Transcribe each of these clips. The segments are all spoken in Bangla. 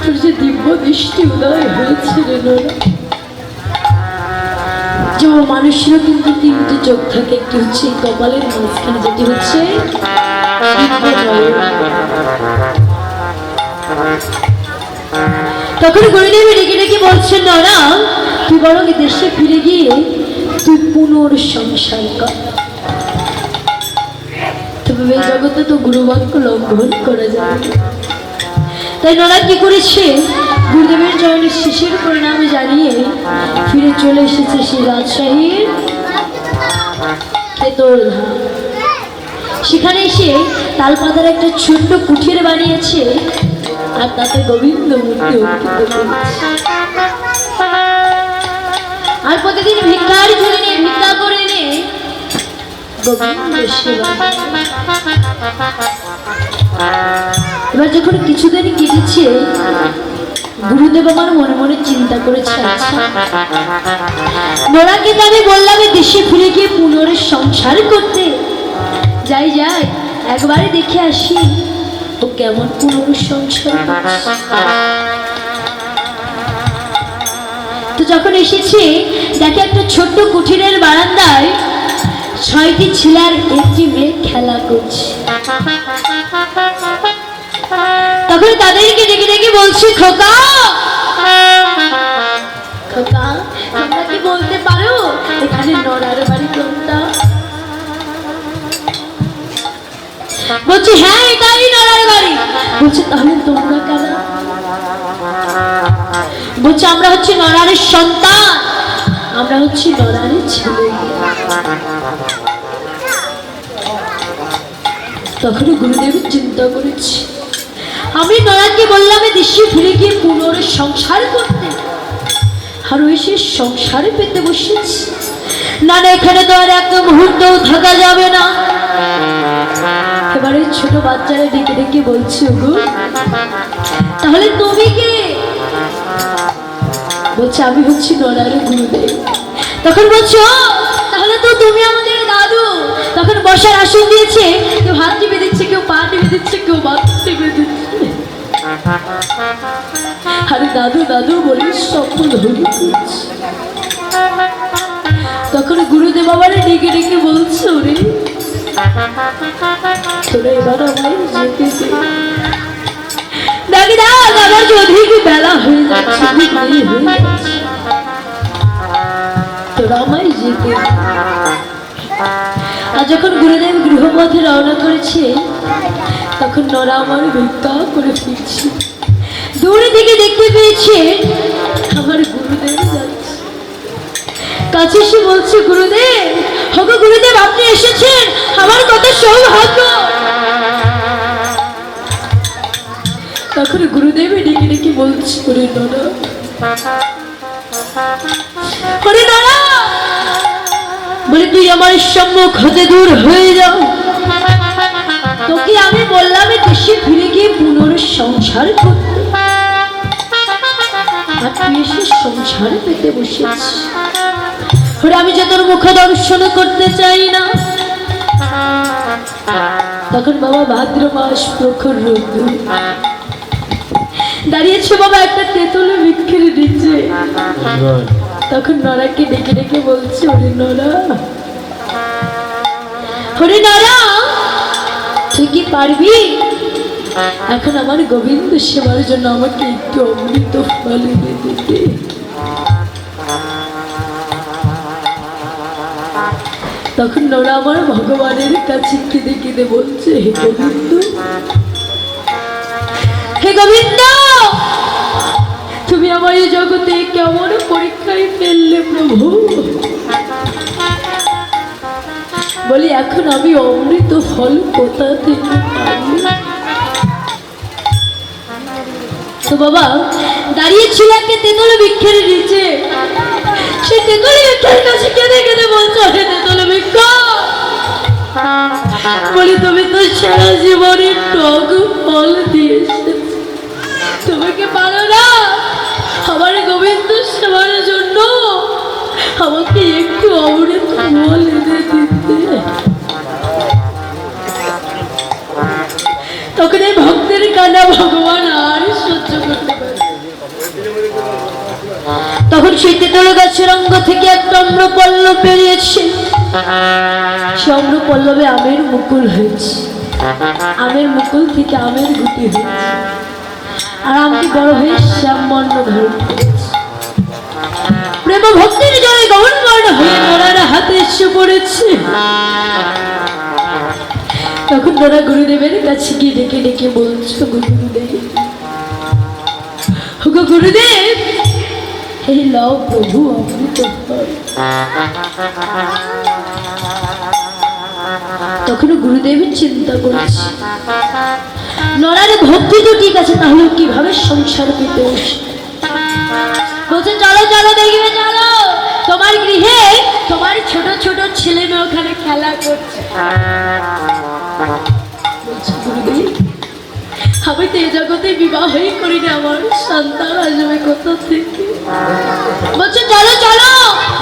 তোর যে দিব্য দৃষ্টি উদয় হয়েছে রে নোরা। যে মানুষেরও কিন্তু তিনটি চোখ থাকে, একটি হচ্ছে কপালের মাঝখানে, যেটি হচ্ছে তখন গুরুদেব ডেকে ডেকে বলছেন, নোরা তুই বরং দেশে ফিরে গিয়ে তুই পুনর্সংসার কর। তবে এই জগতে তো গুরুবাক্য লঙ্ঘন করা যাবে। তাই নোরা কি করেছে, গুরুদেবের চরণে শিশির প্রণাম জানিয়ে ফিরে চলে এসেছে সেই রাজশাহীর তেতলধাম। সেখানে এসে তালপাতার একটা ছোট্ট কুঠির বানিয়েছে আর তাতে গোবিন্দ মূর্তি অঙ্কিত করেছে। আর প্রতিদিন ভিক্ষার ঝুলি নিয়ে ভিক্ষা করে এনে গোবিন্দ সেবা। এবার যখন কিছুদিন কেটেছে, গুরুদেব আমার মনে মনে চিন্তা করেছে, আচ্ছা নোরাকে তো আমি বললাম দেশে ফিরে গিয়ে পুনর্সংসার করতে, যাই যাই একবারে দেখে আসি ও কেমন পুনর্সংসার। তো যখন এসেছে দেখে একটা ছোট্ট কুঠিরের বারান্দায় 6টি ছেলে আর 1টি মেয়ে খেলা করছে। তখন তাদেরকে ডেকে ডেকে বলছি, খোকা খোকা তোমরা কি বলতে পারো এখানে নড়ার বাড়ি কোনটা? বলছি হ্যাঁ এটাই নড়ার বাড়ি। বলছে তাহলে তোমরা কেন? বলছে আমরা হচ্ছে নড়ারের সন্তান, আমরা হচ্ছে নড়ারের ছেলে। তখন গুরুদেব চিন্তা করেছি, আমি নরাকে বললাম দেশে ফিরে গিয়ে পুনর্সংসার করতে, আর ওই সে সংসারে পেতে বসেছি। না না এখানে তো আর এক মুহূর্তও থাকা যাবে না। এবারে ছোট বাচ্চারা ডেকে ডেকে বলছে, ওগো তাহলে তুমি কে? বলছে আমি হচ্ছি নরারের গুরুদেব। তখন বলছো তাহলে তো তুমি আমাদের দাদু। তখন বসার আসন দিয়েছে, কেউ হাত টিপে দিচ্ছে, কেউ পা টিপে দিচ্ছে, কেউ মাথা টিপে দিচ্ছে। আরে দাদু দাদু বলে সফল হয়ে করছে। তখন গুরুদেব আবার ডেকে ডেকে বলছে, ওরে তোরা এবার আমায় যেতে দে। দেখি দাদা আমার যদি কি বেলা হয়ে যাচ্ছে, তোরা আমায় যেতে। আর যখন গুরুদেব গৃহপথে রওনা করেছে, তখন নরা আমার ভিক্ষা করে ফিরছে। দূরে থেকে দেখতে পেয়েছে আমার গুরুদেব যাচ্ছে। কাছে এসে বলছে, গুরুদেব হগো গুরুদেব আপনি এসেছেন, আমার কত সৌভাগ্য। তখন গুরুদেব ডেকে ডেকে বলছে, ওরে নরা ওরে নরা বলে তুই আমার সম্মুখ হতে দূর হয়ে যাও। তোকে আমি বললাম দেশে ফিরে গিয়ে পুনর্সংসার করতে, আর তুই এসে সংসার পেতে বসেছিস। ওরে আমি যে তোর মুখ দর্শন করতে চাই না। তখন বাবা ভাদ্র মাস প্রখর রোদ্দুর, দাঁড়িয়েছে বাবা একটা তেঁতুল বৃক্ষের নিচে। তখন নরাকে ডেকে ডেকে বলছে, ওরে নরা ওরে নরা তুই কি পারবি এখন আমার গোবিন্দ সেবার জন্য আমাকে একটু অমৃত ফল এনে দিতে? তখন নরা আমার ভগবানের কাছে কেঁদে কেঁদে বলছে, হে গোবিন্দ হে গোবিন্দ তুমি আমার এই জগতে কেমন পরীক্ষায় ফেললে প্রভু। বলি এখন আমি অমৃত ফল কোথা থেকে পাবো? তো বাবা দাঁড়িয়েছিল একটা তেঁতুল বৃক্ষের নিচে। সেই তেঁতুল বৃক্ষের কাছে কেঁদে কেঁদে বলছো, হে তেঁতুল বৃক্ষ বলি তুমি তো সারা জীবনে টক ফল দিয়েছে, তুমি কি পারো না আমার গোবিন্দ সেবার জন্য আমাকে একটু অমৃত ফল এনে দিতে? তখন এই ভক্তের কান্না ভগবান আর সহ্য করতে পারে। তখন সেই তেঁতুল গাছের অঙ্গ থেকে একটা অম্রপল্লব বেরিয়েছে। সে অম্রপল্লবে আমের মুকুল হয়েছে, আমের মুকুল থেকে আমের গুটি হয়েছে, আর আমটি বড় হয়ে শ্যামবর্ণ ধারণ করেছে। প্রেম ভক্তির জলে গমন বর্ণ হয়ে নোরার হাতে এসে পড়েছে। তখন নোরা গুরুদেবের কাছে গিয়ে ডেকে ডেকে বলছো, গুরুদেব, গুরুদেব, এই লও প্রভু অমৃত ফল। তখন গুরুদেবের চিন্তা করছে, নরার ভক্তি তো ঠিক আছে, তাহলে কিভাবে সংসার পেতে বসে। বলছে চলো চলো দেখবে, চলো তোমার গৃহে তোমার ছোট ছোট ছেলে মেয়ে ওখানে খেলা করছে। গুরুদেব, আমি তো এ জগতে বিবাহই করিনি, আমার সন্তান আসবে কোথা থেকে? বলছে চলো চলো,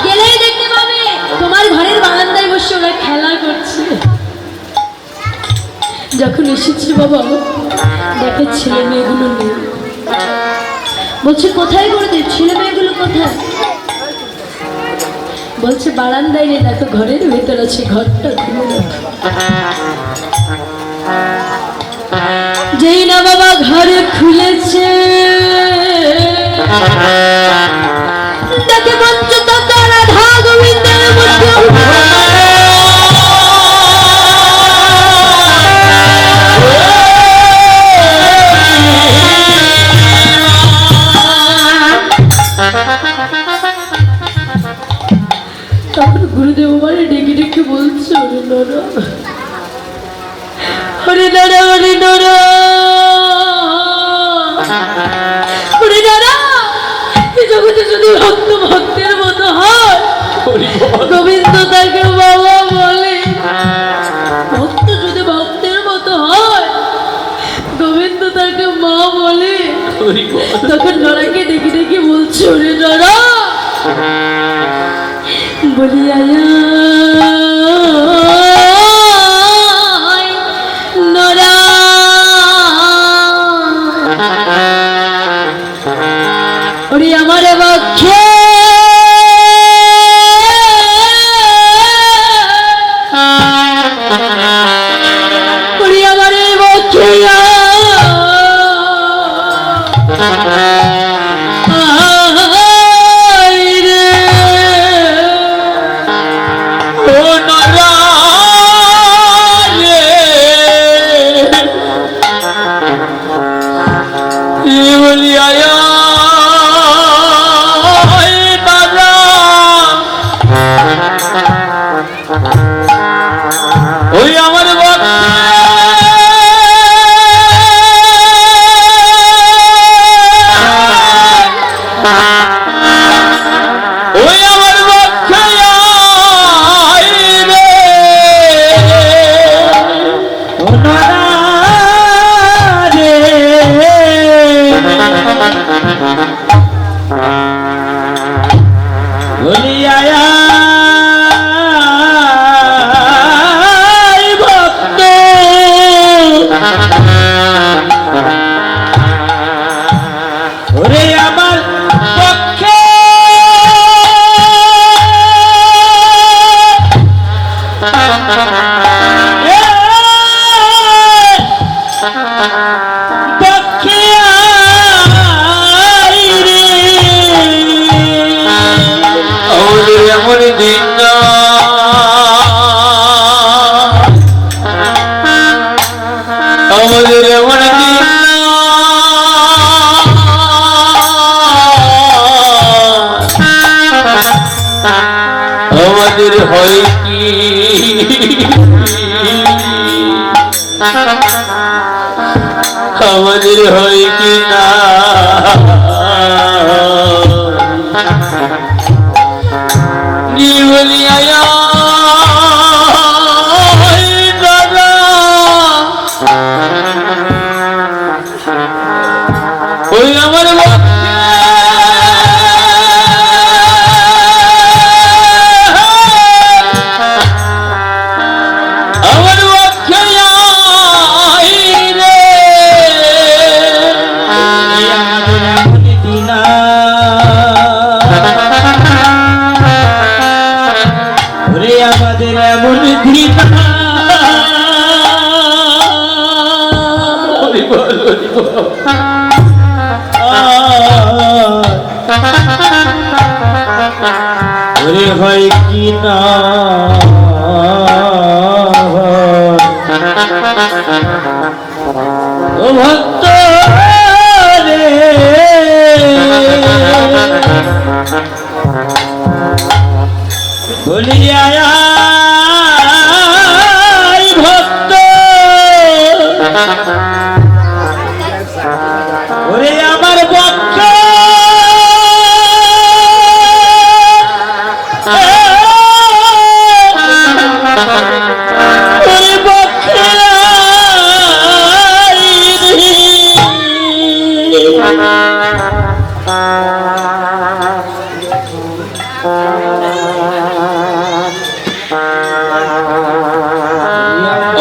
গেলেই দেখতে পাবে তোমার ঘরের বারান্দায় বসে ওরা খেলা করছে। যখন এসেছি বাবা, দেখে ছেলে মেয়েগুলো নেই। বলছে কোথায় গুরুদেব, ছেলে মেয়েগুলো কোথায়? বলছে বারান্দায় নেই, দেখো ঘরের ভেতর আছে, ঘরটা খুলে দেখো। যেই না বাবা ঘরে খুলেছে, দেখে পঞ্চতত্ত্ব রাধা গোবিন্দের মধ্যে তখন গুরুদেব আমারে ডেকে ডেকে বলছে, ওরে নরা, ওরে নরা, ওরে নরা, ওরে নরা, এই জগতে যদি ভক্ত ভক্তের মতো হয়, গোবিন্দ তাকে বাবা বলে। ভক্ত যদি ভক্তের মতো হয়, গোবিন্দ তাকে মা বলে। তখন নরাকে ডেকে ডেকে বলছে, ওরে নরা, বলি আয়া নরা, ওরে আমার বক্ষে ওরে আমার বক্ষে আমাদের হয় কি আমাদের হয় কি না বলিয়া দাদা ওই আমার আমার বল হরি বল। ওরে হয় কি না ও ভক্ত রে বলিয়া ভক্ত ওরে আমার বক্ষ ওরে বক্ষে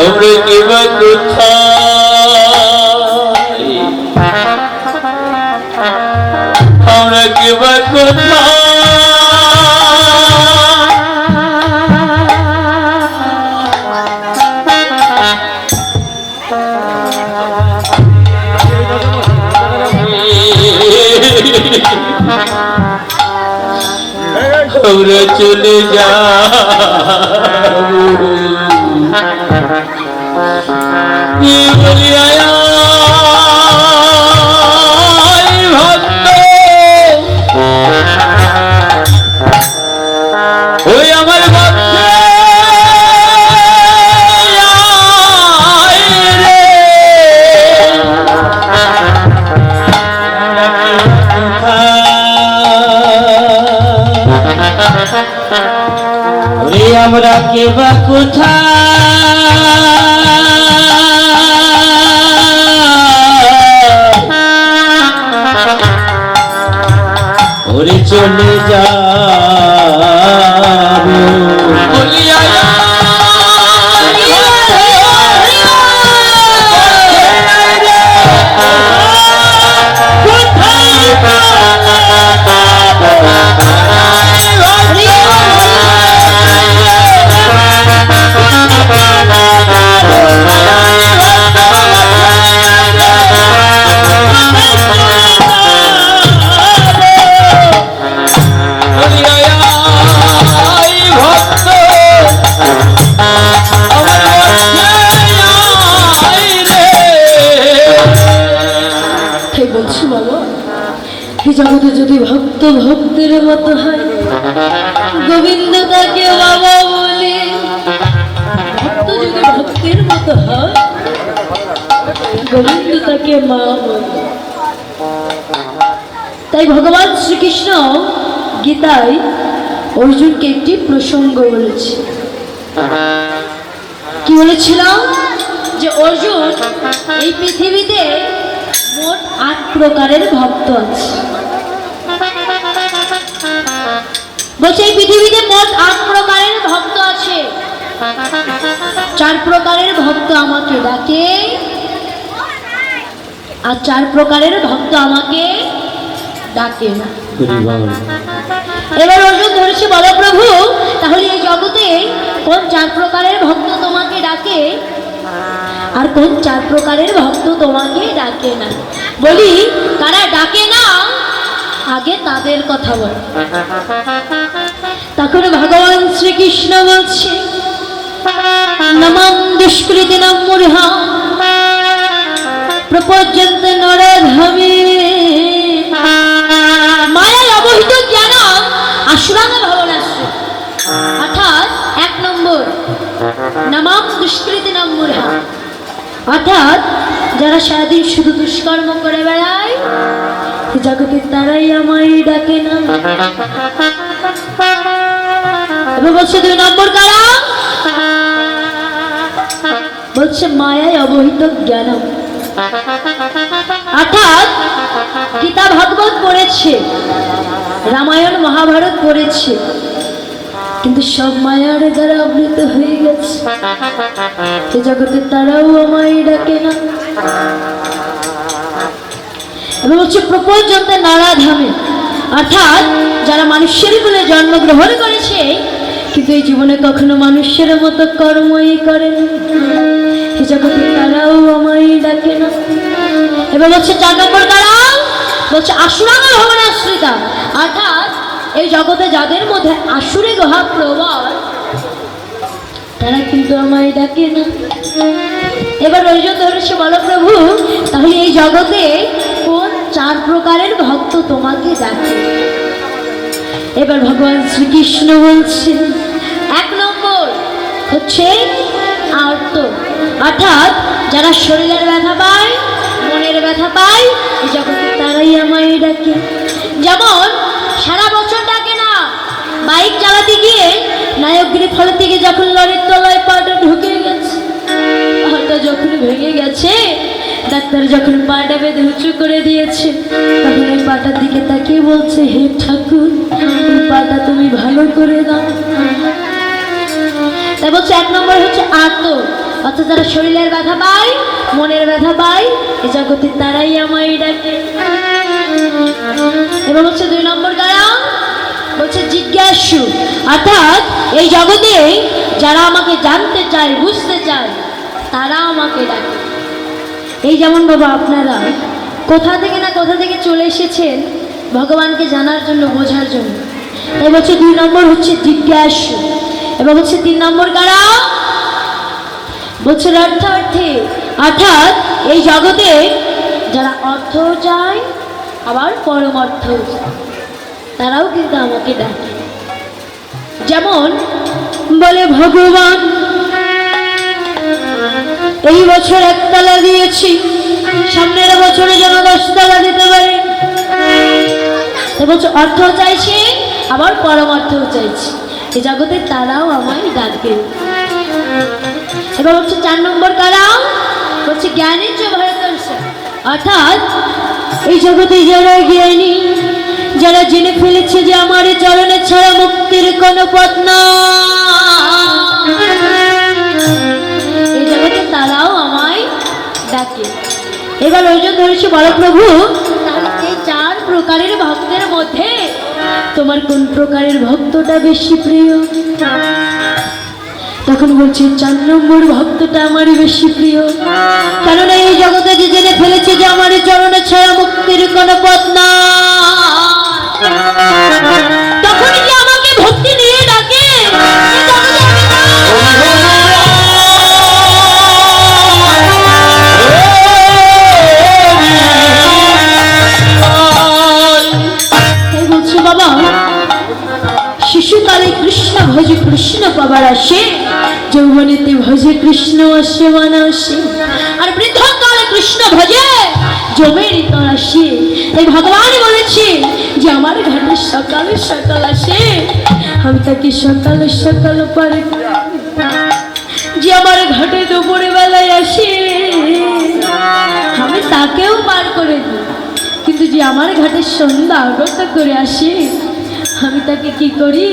আমরা কিবা কোথায় আমরা কিবা কোথায় আমরা চলে যাবো বলিয়া ভক্ত ওই আমার ভক্তে রে ওরে আমরা কেবা কোথায় ওরে চলে যাবো বলিয়া বলছি বাবা এই জগতে যদি ভক্ত ভক্তের মতো হয় গোবিন্দ তাকে বাবা বলে ভক্ত যদি ভক্তের মতো হয় গোবিন্দ তাকে মা বলে তাই ভগবান শ্রীকৃষ্ণ গীতায় অর্জুনকে একটি প্রসঙ্গ বলেছে কি বলেছিলাম যে অর্জুন এই পৃথিবীতে মোট 8 প্রকারের ভক্ত আছে বলছে এই পৃথিবীতে মোট 8 প্রকারের ভক্ত আছে 4 প্রকারের ভক্ত আমাকে ডাকে আর 4 প্রকারের ভক্ত আমাকে ডাকে না এবার অর্জুন ধরেছে বলো প্রভু তাহলে এই জগতে কোন 4 প্রকারের ভক্ত তোমাকে ডাকে আর কোন 4 প্রকারের ভক্ত তোমাকে ডাকে না বলি কারা ডাকে না আগে তাদের কথা বল তখন ভগবান শ্রীকৃষ্ণ বলছে নমঃ দুষ্কৃতিনাম মূঢ়া প্রপজ্যন্তে নরধমে মায়ায় অবহিত জ্ঞান আসুরাঙ্গ ভাবনাস্য অর্থাৎ 1 নম্বর নমঃ দুষ্কৃতিনাম মূঢ়া অর্থাৎ যারা সারাদিন শুধু দুষ্কর্ম করে বেড়ায় জগতে তারাই আমায় ডাকে না এবার বলছে 2 নম্বর কারা বলছে মায়ায় অবহিত জ্ঞান অর্থাৎ গীতা ভাগবত পড়েছে রামায়ণ মহাভারত পড়েছে কিন্তু সব মায়ার দ্বারা আবৃত হয়ে গেছে এই জগতে তারাও আমায় ডাকে না এবং হচ্ছে প্রপঞ্চন্তে নারাধামে অর্থাৎ যারা মানুষের বলে জন্মগ্রহণ করেছে কিন্তু এই জীবনে কখনো মানুষের মতো কর্মই করে না এই জগতে তারাও আমায় ডাকে না এবার বলছে 4 নম্বর কারা, বলছে আসুরাঙ্গ ভবনাশ্রিতা, অর্থাৎ এই জগতে যাদের মধ্যে আসুরে গহা প্রবল তারা কিন্তু আমায় ডাকে না। এবার অর্জুন ধরেছে, বলো প্রভু তাহলে এই জগতে কোন 4 প্রকারের ভক্ত তোমাকে ডাকে? এবার ভগবান শ্রীকৃষ্ণ বলছেন 1 নম্বর হচ্ছে আর্ত, অর্থাৎ যারা শরীরের ব্যথা পায়, মনের ব্যথা পায়, এই জগতে তারাই আমায় ডাকে। যেমন সারা বছর ডাকে না, বাইক চালাতে গিয়ে নায়কগিরি ফলের থেকে যখন লরির তলায় পাটা ঢুকে গেছে, পাটা যখন ভেঙে গেছে, ডাক্তার যখন পাটা বেঁধে উঁচু করে দিয়েছে, তখন ওই পাটার দিকে তাকিয়ে বলছে, হে ঠাকুর এই পাটা তুমি ভালো করে দাও। তাই বলছে 1 নম্বর হচ্ছে আর্ত, অর্থাৎ যারা শরীরের ব্যথা পায়, মনের ব্যথা পায়, এই জগতে তারাই আমায় ডাকে। এবার হচ্ছে 2 নম্বর কারা, বলছে জিজ্ঞাসু, অর্থাৎ এই জগতে যারা আমাকে জানতে চায়, বুঝতে চায়, তারা আমাকে ডাকে। এই যেমন বাবা আপনারা কোথা থেকে না কোথা থেকে চলে এসেছেন ভগবানকে জানার জন্য, বোঝার জন্য। তাই বলছে 2 নম্বর হচ্ছে জিজ্ঞাসু। এবার হচ্ছে 3 নম্বর কারা, বলছে অর্থার্থে, অর্থাৎ এই জগতে যারা অর্থ চায় আবার পরম অর্থ চায়, তারাও কিন্তু আমাকে ডাকে। যেমন বলে ভগবান এই বছর 1 তলা দিয়েছি, সামনের বছরে যেন 10 তলা দিতে পারে। বলছে অর্থ চাইছে আবার পরম অর্থও চাইছে, এই জগতে তারাও আমায় ডাকবে। এবার হচ্ছে 4 নম্বর কারা, বলছে জ্ঞানের যে ভারতবর্ষ, অর্থাৎ এই জগতে যারা জ্ঞানী, যারা জেনে ফেলেছে যে আমার চরণে ছাড়া মুক্তির কোনো পথ না, এই জগতে তারাও আমায় ডাকে। এবার অর্জুন ধরেছে, বলো প্রভু তাহলে এই 4 প্রকারের ভক্তের মধ্যে তোমার কোন প্রকারের ভক্তটা বেশি প্রিয়? তখন বলছে 4 নম্বর ভক্তটা আমারই বেশি প্রিয়, কেননা এই জগতে যে জেনে ফেলেছে যে আমার চরণে ছাড়া মুক্তির কোনো পথ না, তখন কি আমাকে ভক্তি নিয়ে ডাকে। বলছে বাবা শিশুকালে কৃষ্ণ ভজে কৃষ্ণ পাবার আসে, যৌবনেতে ভজে কৃষ্ণ আসে মানসে, আর বৃদ্ধকালে কৃষ্ণ ভজে জমের তর আসে। তাই ভগবান বলেছে যে আমার ঘাটে সকালে সকাল আসে, আমি তাকে সকালে সকাল পারে, যে আমার ঘাটে দুপুরে বেলায় আসে আমি তাকেও পার করে দিই, কিন্তু যে আমার ঘাটে সন্ধ্যা আগত করে আসে আমি তাকে কি করি,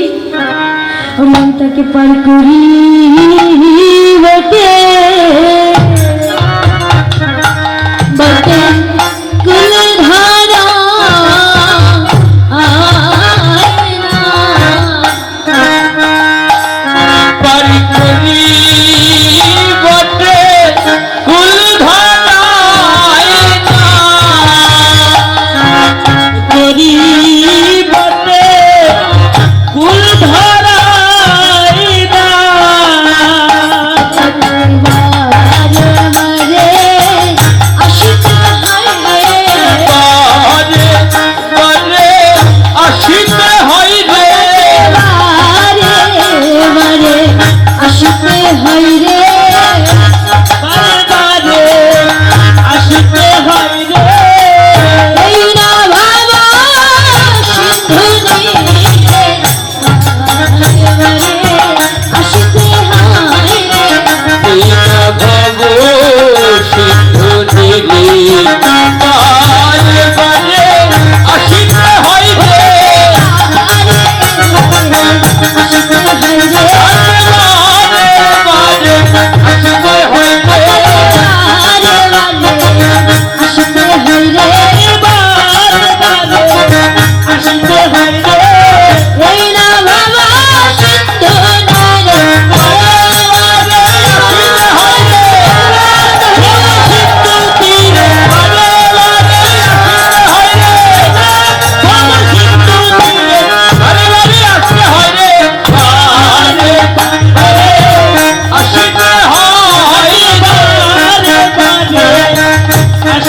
আমি তাকে পার করি বটে বটে কুলধারা আয়না, পার করি বটে কুলধারা আয়না, করি বটে কুলধারা আয়না।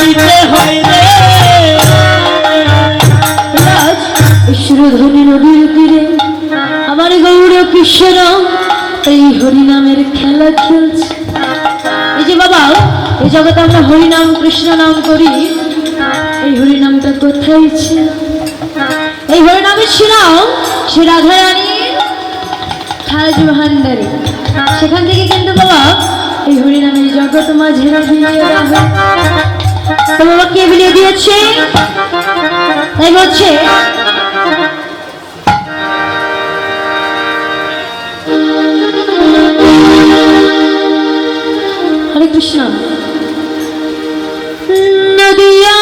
দিতে হয় রে। রাজ ঈশ্বরধনী নদীর তীরে আমার গৌর কৃষ্ণ এই হরিনামের খেলা খেলছে। এই যে বাবা, এই জগতে আমরা হরিনাম কৃষ্ণ নাম করি, এই হরিনামটা কোথায় ছিল? এই হরিনামে ছিল সে রাধারানীর খাজ ভান্ডারে। সেখান থেকে কিন্তু বাবা এই হরিনামের জগৎ মাঝে বিলিয়ে দেওয়া হয়। তো বাবা কে বিলিয়ে দিয়েছে? তাই বলছে হরে কৃষ্ণ। নদিয়া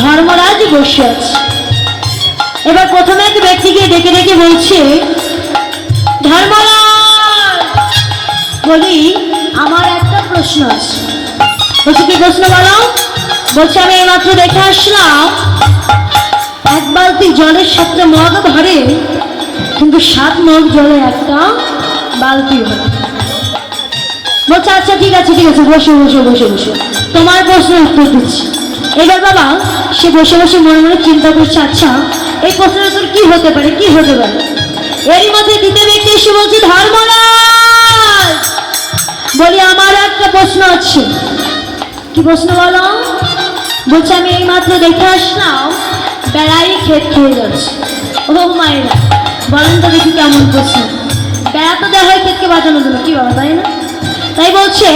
ধর্মরাজ বসে আছে। এবার প্রথমে এক ব্যক্তিকে ডেকে ডেকে বলছে, ধর্মরাজ বলি আমার একটা প্রশ্ন আছে। বলছি কি প্রশ্ন বলো? বলছে আমি এইমাত্র দেখে আসলাম এক বালতি জলের 7টা মগ ভরে, কিন্তু 7 মগ জলে একটা বালতি ভরে। বলছে আচ্ছা ঠিক আছে ঠিক আছে, বসে বসে বসে বসে তোমার প্রশ্নের উত্তর দিচ্ছি। এবার বাবা সে বসে বসে মনে মনে চিন্তা করছে, আচ্ছা এই প্রশ্নের উত্তর কি হতে পারে, কি হতে পারে। এরই মধ্যে দ্বিতীয় ব্যক্তি এসে বলছে, ধর্মরাজ বলি আমার একটা প্রশ্ন আছে। কি প্রশ্ন বলো? বলছে আমি এই মাত্র দেখে আসলাম বেড়াই ক্ষেত খেয়ে যাচ্ছে। ও মায়েরা বলেন তো দেখি কেমন প্রশ্ন। বেড়া তো দেওয়া হয় ক্ষেতকে বাঁচানোর জন্য, কি বাবা, তাই না? তাই বলছে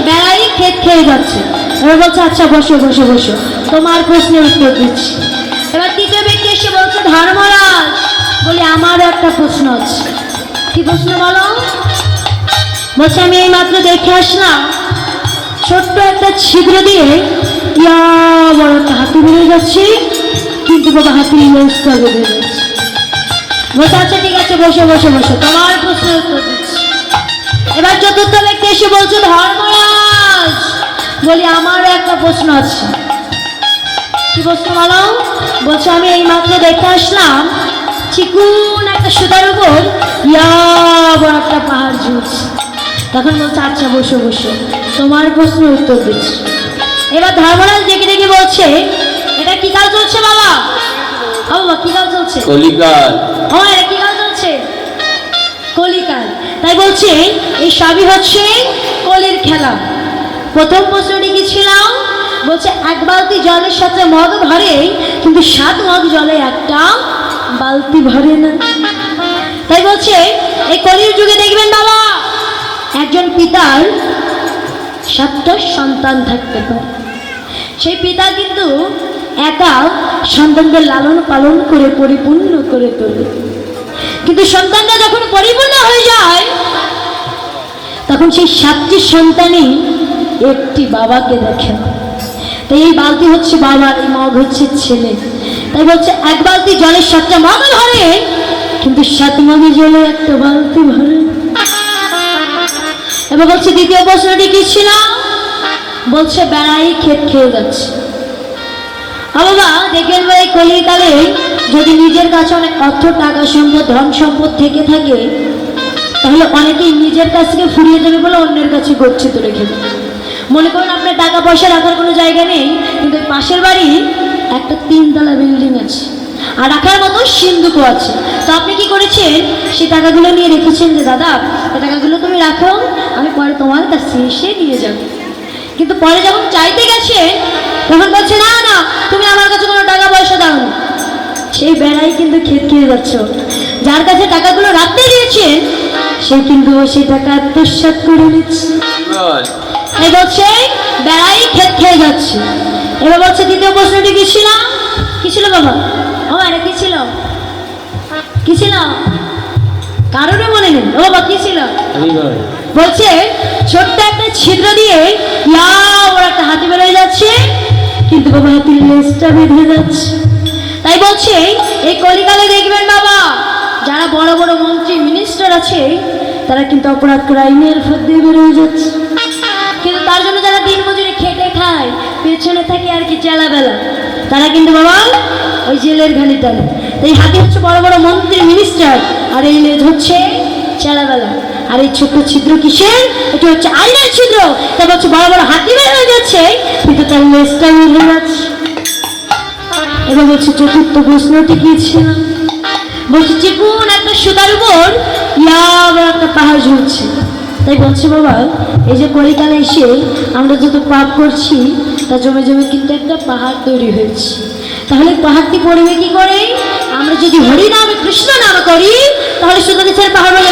বেড়াই ক্ষেত খেয়ে যাচ্ছে। এবার বলছে আচ্ছা বসো বসো বসো তোমার প্রশ্নের উত্তর দিচ্ছি। এবার তৃতীয় ব্যক্তি এসে বলছে, ধর্মরাজ বলি আমার একটা প্রশ্ন আছে। কি প্রশ্ন বলো? বলছে আমি এই মাত্র দেখে আসলাম ছোট্ট একটা ছিদ্র দিয়ে ইয়া বড় একটা হাতি বেরিয়ে যাচ্ছে, কিন্তু বাবা হাতির লেজটা বেরিয়ে যাচ্ছে। বলছে আচ্ছা ঠিক আছে বসে বসে বসে তোমার প্রশ্নের উত্তর দিচ্ছি। এবার চতুর্থ ব্যক্তি এসে বলছে, ধর্মরাজ বলি আমার একটা প্রশ্ন আছে। কি প্রশ্ন বলো? বলছে আমি এই মাত্র দেখে আসলাম চিকুন একটা সুতার উপর ইয়া বড় একটা পাহাড় ঝুলছে, তখন বলছে আচ্ছা বসো বসো, তোমার প্রশ্নের উত্তর দিচ্ছি। এবার ধর্মরাজ ডেকে ডেকে বলছে এটা কি কাল চলছে বাবা? ও বাবা কি কাল চলছে? কলিকাল। ও এটা কি কাল চলছে? কলিকাল। তাই বলছে এই সবই হচ্ছে কলির খেলা। প্রথম প্রশ্নটি কি ছিল? বলছে এক বালতি জলের সাথে মগ ভরে, কিন্তু 7 মগ জলে একটা বালতি ভরে না। তাই বলছে এই কলির যুগে দেখবেন বাবা, একজন পিতার 7টা সন্তান থাকতে পারে। সেই পিতা কিন্তু একা সন্তানকে লালন পালন করে পরিপূর্ণ করে তোলে, কিন্তু সন্তানটা যখন পরিপূর্ণ হয়ে যায় তখন সেই 7টি সন্তানই একটি বাবাকে দেখে। তাই এই বালতি হচ্ছে বাবার, এই মগ হচ্ছে ছেলে। তাই বলছে এক বালতি জলের 7টা মগ ভরে, কিন্তু 7 মগে জলে একটা বালতি ভরে। এবার বলছে দ্বিতীয় প্রশ্নটি কি ছিল? বলছে বেড়াই ক্ষেত খেয়ে যাচ্ছে। বাবা দেখবেন এই কলিকালে যদি নিজের কাছে অনেক অর্থ, টাকা, সম্পদ, ধন সম্পদ থেকে থাকে, তাহলে অনেকেই নিজের কাছ থেকে ফুরিয়ে যাবে বলে অন্যের কাছে গচ্ছিত রেখে দেবে। মনে করুন আপনার টাকা পয়সা রাখার কোনো জায়গা নেই, কিন্তু পাশের বাড়ি একটা 3 তলা বিল্ডিং আছে আর রাখার মতো সিন্ধুকও আছে। তো আপনি কি করেছেন? সেই টাকাগুলো নিয়ে রেখেছেন যে দাদা এই টাকাগুলো তুমি রাখো, আমি পরে তোমার কাছে এসে নিয়ে যাব। কিন্তু পরে যখন চাইতে গেছে তখন বলছে না না তুমি আমার কাছে কোনো টাকা পয়সা দাও না। সেই বেড়াই কিন্তু ক্ষেত খেয়ে যাচ্ছে। যার কাছে টাকাগুলো রাখতে দিয়েছেন সে কিন্তু সেই টাকা আত্মসাৎ করে নিচ্ছে। এই বলছে বেড়াই ক্ষেত খেয়ে যাচ্ছে। এবার বলছে দ্বিতীয় প্রশ্নটি কি ছিল? কি ছিল বাবা? ও এটা কি ছিল? কি ছিল? কারোরও মনে নেই। ও বাবা কি ছিল? বলছে ছোট্ট একটা ছিদ্র দিয়ে ওর একটা হাতি বেরোয় যাচ্ছে, কিন্তু বাবা হাতির লেজটা বেঁধে যাচ্ছে। তাই বলছে এই কলিকালে দেখবেন বাবা যারা বড় বড় মন্ত্রী মিনিস্টার আছে তারা কিন্তু অপরাধ করে আইনের ফাঁদ দিয়ে বেরোয় যাচ্ছে, কিন্তু তার জন্য যারা দিন মজুরি খেটে খায় পেছনে থাকে আর কি চেলাবেলা, তারা কিন্তু বাবা ওই জেলের ঘানি টানে। এই হাতি হচ্ছে বড় বড় মন্ত্রী মিনিস্টার, আর এই লেজ হচ্ছে চেলাবেলা। আর এই ছোট্ট ছিদ্র কিসের? এটা হচ্ছে আইনের ছিদ্র। তা বলছে বড় বড় হাতি বের হয়ে যাচ্ছে, কিন্তু তার লেজটা বের হয়ে যাচ্ছে। এবার বলছে চতুর্থ প্রশ্নটি কি ছিল? বলছে চিকুন একটা সুতার উপর একটা পাহাড় ঝুলছে। তাই বলছে বাবা এই যে কলিকালে এসে আমরা যত পাপ করছি তা জমে জমে কিন্তু একটা পাহাড় তৈরি হয়েছে। তাহলে পাহাড়টি পড়বে কি করে? আমরা যদি হরি নামে কৃষ্ণ নাম করি তাহলে সুতরাং পাহাড় বলে